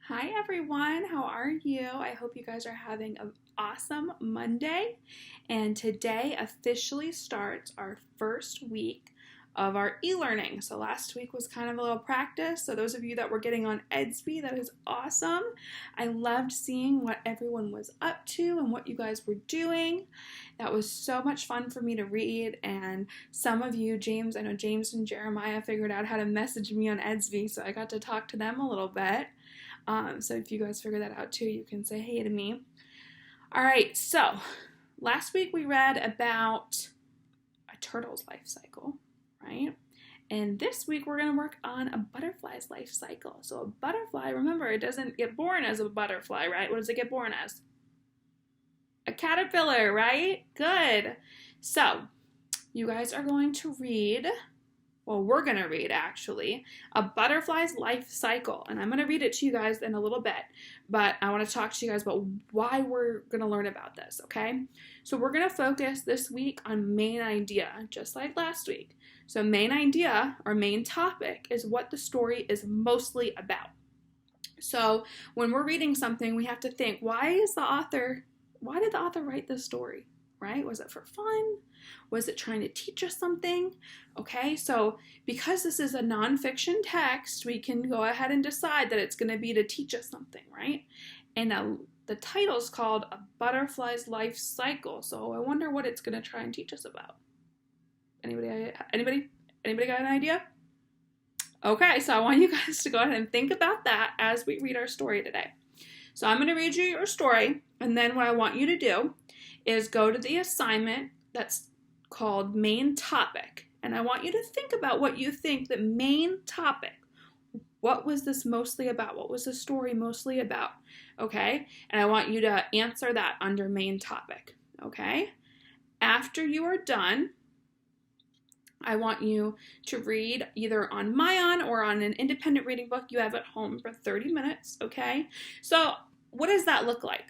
Hi everyone, how are you? I hope you guys are having an awesome Monday. And today officially starts our first week of our e-learning. So last week was kind of a little practice. So those of you that were getting on Edsby, that is awesome. I loved seeing what everyone was up to and what you guys were doing. That was so much fun for me to read. And some of you, I know James and Jeremiah figured out how to message me on Edsby, so I got to talk to them a little bit. So if you guys figure that out too, you can say hey to me. All right, so last week we read about a turtle's life cycle, right? And this week we're going to work on a butterfly's life cycle. So a butterfly, remember, it doesn't get born as a butterfly, right? What does it get born as? A caterpillar, right? Good. So you guys are going to read, well, we're going to read actually, a butterfly's life cycle. And I'm going to read it to you guys in a little bit, but I want to talk to you guys about why we're going to learn about this, okay? So we're going to focus this week on main idea, just like last week. So main idea, or main topic, is what the story is mostly about. So when we're reading something, we have to think, why did the author write this story? Right? Was it for fun? Was it trying to teach us something? Okay, so because this is a nonfiction text, we can go ahead and decide that it's going to be to teach us something, right? And the title is called A Butterfly's Life Cycle. So I wonder what it's going to try and teach us about. Anybody got an idea? Okay, so I want you guys to go ahead and think about that as we read our story today. So I'm going to read you your story, and then what I want you to do is go to the assignment that's called main topic. And I want you to think about what you think the main topic, what was this mostly about? What was the story mostly about? Okay? And I want you to answer that under main topic. Okay? After you are done, I want you to read either on Myon or on an independent reading book you have at home for 30 minutes, okay? So what does that look like?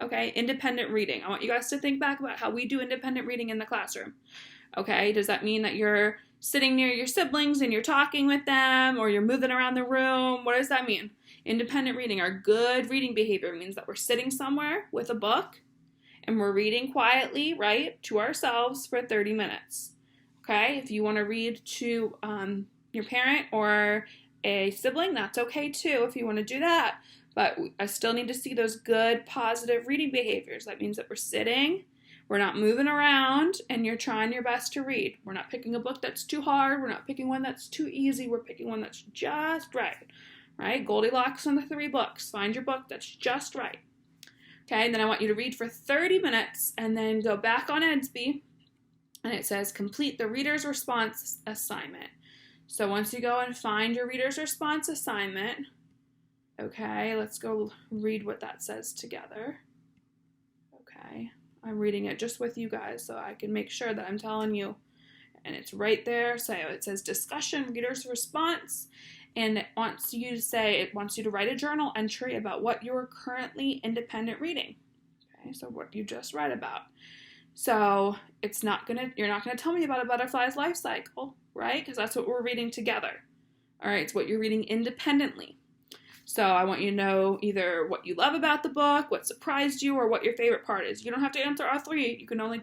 Okay, independent reading. I want you guys to think back about how we do independent reading in the classroom. Okay, does that mean that you're sitting near your siblings and you're talking with them, or you're moving around the room? What does that mean? Independent reading, our good reading behavior, means that we're sitting somewhere with a book and we're reading quietly, right, to ourselves for 30 minutes. Okay, if you want to read to your parent or a sibling, that's okay too if you want to do that. But I still need to see those good, positive reading behaviors. That means that we're sitting, we're not moving around, and you're trying your best to read. We're not picking a book that's too hard. We're not picking one that's too easy. We're picking one that's just right. Right? Goldilocks and the three books. Find your book that's just right. Okay, and then I want you to read for 30 minutes and then go back on Edsby. And it says complete the reader's response assignment. So once you go and find your reader's response assignment, okay, let's go read what that says together. Okay, I'm reading it just with you guys so I can make sure that I'm telling you. And it's right there. So it says discussion, reader's response. And it wants you to write a journal entry about what you're currently independent reading. Okay, so what you just read about. So you're not gonna tell me about a butterfly's life cycle, right? Because that's what we're reading together. All right, it's what you're reading independently. So I want you to know either what you love about the book, what surprised you, or what your favorite part is. You don't have to answer all three. You can only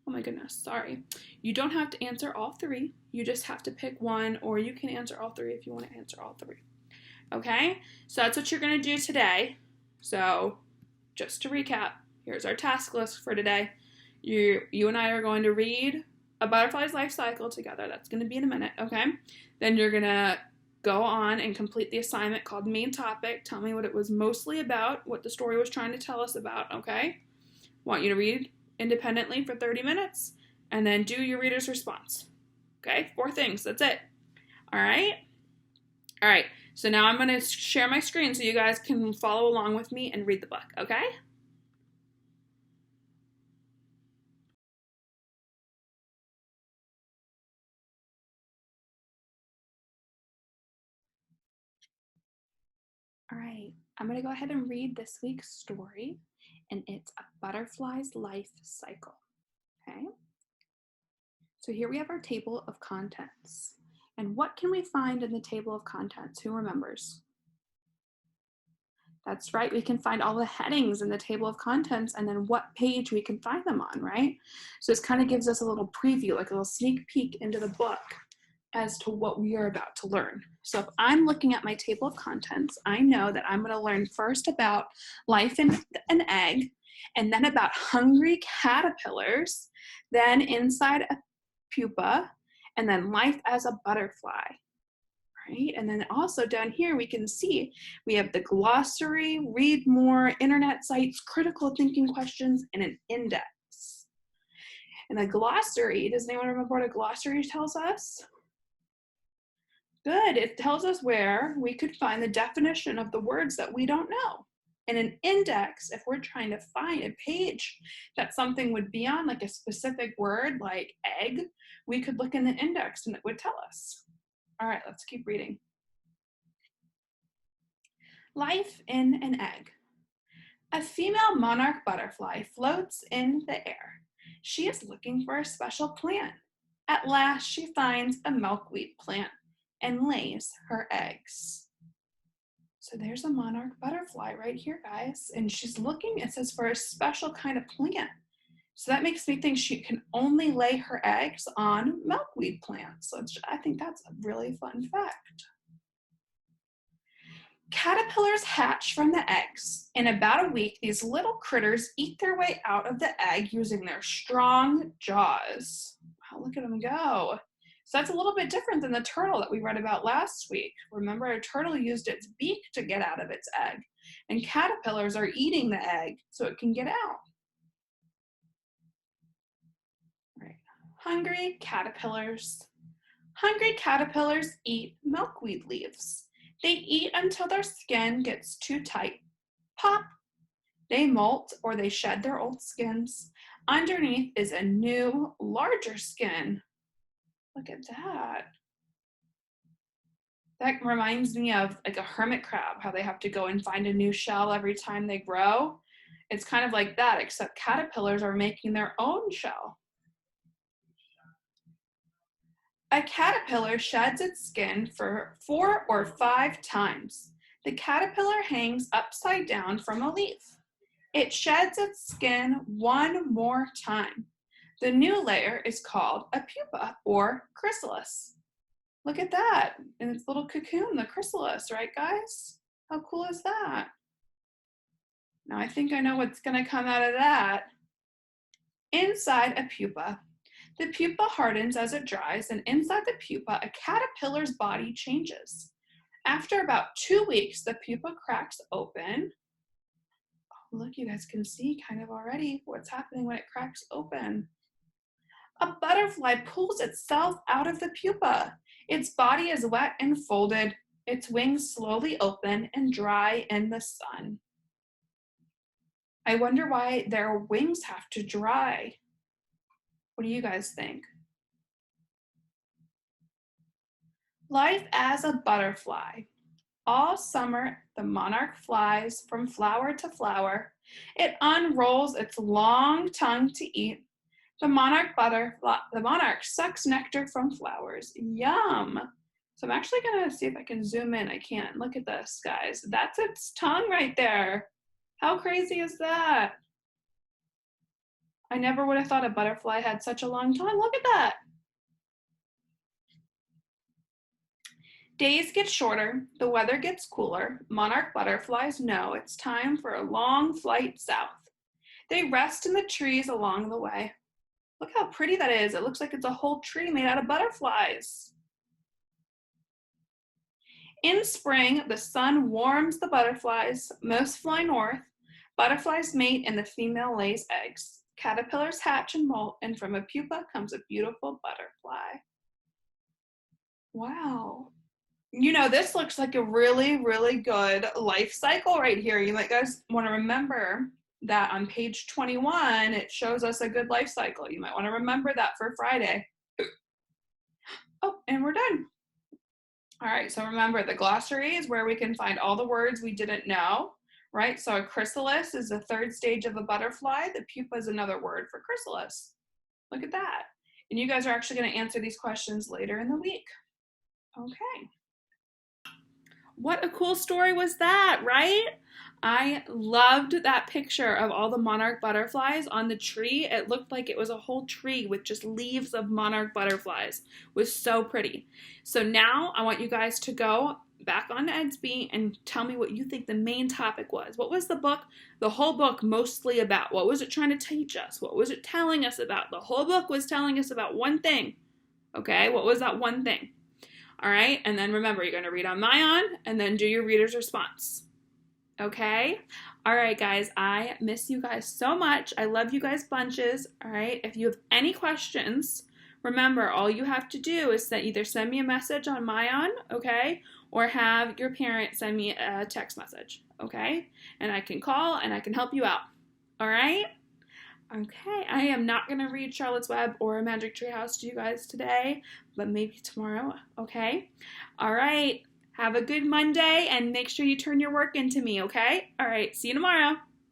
oh my goodness, sorry. You don't have to answer all three. You just have to pick one, or you can answer all three if you want to answer all three. Okay, so that's what you're gonna do today. So just to recap, here's our task list for today. You and I are going to read A Butterfly's Life Cycle together. That's going to be in a minute, okay? Then you're going to go on and complete the assignment called Main Topic. Tell me what it was mostly about, what the story was trying to tell us about, okay? Want you to read independently for 30 minutes, and then do your reader's response. Okay? 4 things. That's it. All right? All right. So now I'm going to share my screen so you guys can follow along with me and read the book, okay? All right, I'm going to go ahead and read this week's story, and it's A Butterfly's Life Cycle. Okay, so here we have our table of contents. And what can we find in the table of contents? Who remembers? That's right. We can find all the headings in the table of contents and then what page we can find them on, right? So this kind of gives us a little preview, like a little sneak peek into the book as to what we are about to learn. So if I'm looking at my table of contents, I know that I'm going to learn first about life in an egg, and then about hungry caterpillars, then inside a pupa, and then life as a butterfly. Right? And then also down here we can see we have the glossary, read more, internet sites, critical thinking questions, and an index. And a glossary, does anyone remember what a glossary tells us? Good, it tells us where we could find the definition of the words that we don't know. And an index, if we're trying to find a page that something would be on, like a specific word like egg, we could look in the index and it would tell us. All right, let's keep reading. Life in an egg. A female monarch butterfly floats in the air. She is looking for a special plant. At last, she finds a milkweed plant and lays her eggs. So there's a monarch butterfly right here, guys. And she's looking, it says, for a special kind of plant. So that makes me think she can only lay her eggs on milkweed plants. So I think that's a really fun fact. Caterpillars hatch from the eggs. In about a week, these little critters eat their way out of the egg using their strong jaws. Wow, look at them go. So that's a little bit different than the turtle that we read about last week. Remember, a turtle used its beak to get out of its egg, and caterpillars are eating the egg so it can get out. Right. Hungry caterpillars. Hungry caterpillars eat milkweed leaves. They eat until their skin gets too tight. Pop! They molt or they shed their old skins. Underneath is a new, larger skin. Look at that. That reminds me of like a hermit crab, how they have to go and find a new shell every time they grow. It's kind of like that, except caterpillars are making their own shell. A caterpillar sheds its skin for 4 or 5 times. The caterpillar hangs upside down from a leaf. It sheds its skin 1 more time. The new layer is called a pupa or chrysalis. Look at that, in its little cocoon, the chrysalis, right guys? How cool is that? Now I think I know what's gonna come out of that. Inside a pupa. The pupa hardens as it dries, and inside the pupa, a caterpillar's body changes. After about 2 weeks, the pupa cracks open. Oh, look, you guys can see kind of already what's happening when it cracks open. A butterfly pulls itself out of the pupa. Its body is wet and folded. Its wings slowly open and dry in the sun. I wonder why their wings have to dry. What do you guys think? Life as a butterfly. All summer, the monarch flies from flower to flower. It unrolls its long tongue to eat. The monarch sucks nectar from flowers. Yum. So I'm actually gonna see if I can zoom in. I can. Look at this, guys. That's its tongue right there. How crazy is that? I never would have thought a butterfly had such a long tongue. Look at that. Days get shorter, the weather gets cooler. Monarch butterflies know it's time for a long flight south. They rest in the trees along the way. Look how pretty that is. It looks like it's a whole tree made out of butterflies. In spring, the sun warms the butterflies. Most fly north. Butterflies mate and the female lays eggs. Caterpillars hatch and molt, and from a pupa comes a beautiful butterfly. Wow. You know, this looks like a really, really good life cycle right here. You might guys want to remember that on page 21, it shows us a good life cycle. You might want to remember that for Friday. Oh, and we're done. All right, so remember the glossary is where we can find all the words we didn't know, right? So a chrysalis is the 3rd stage of a butterfly. The pupa is another word for chrysalis. Look at that. And you guys are actually going to answer these questions later in the week. Okay. What a cool story was that, right? I loved that picture of all the monarch butterflies on the tree. It looked like it was a whole tree with just leaves of monarch butterflies. It was so pretty. So now I want you guys to go back on Edsby and tell me what you think the main topic was. What was the whole book mostly about? What was it trying to teach us? What was it telling us about? The whole book was telling us about one thing. Okay, what was that one thing? All right, and then remember, you're going to read on Myon and then do your reader's response. Okay? All right, guys, I miss you guys so much. I love you guys bunches. All right, if you have any questions, remember, all you have to do is either send me a message on Myon, okay, or have your parent send me a text message, okay? And I can call and I can help you out. All right? Okay, I am not going to read Charlotte's Web or A Magic Tree House to you guys today, but maybe tomorrow, okay? All right, have a good Monday, and make sure you turn your work into me, okay? All right, see you tomorrow.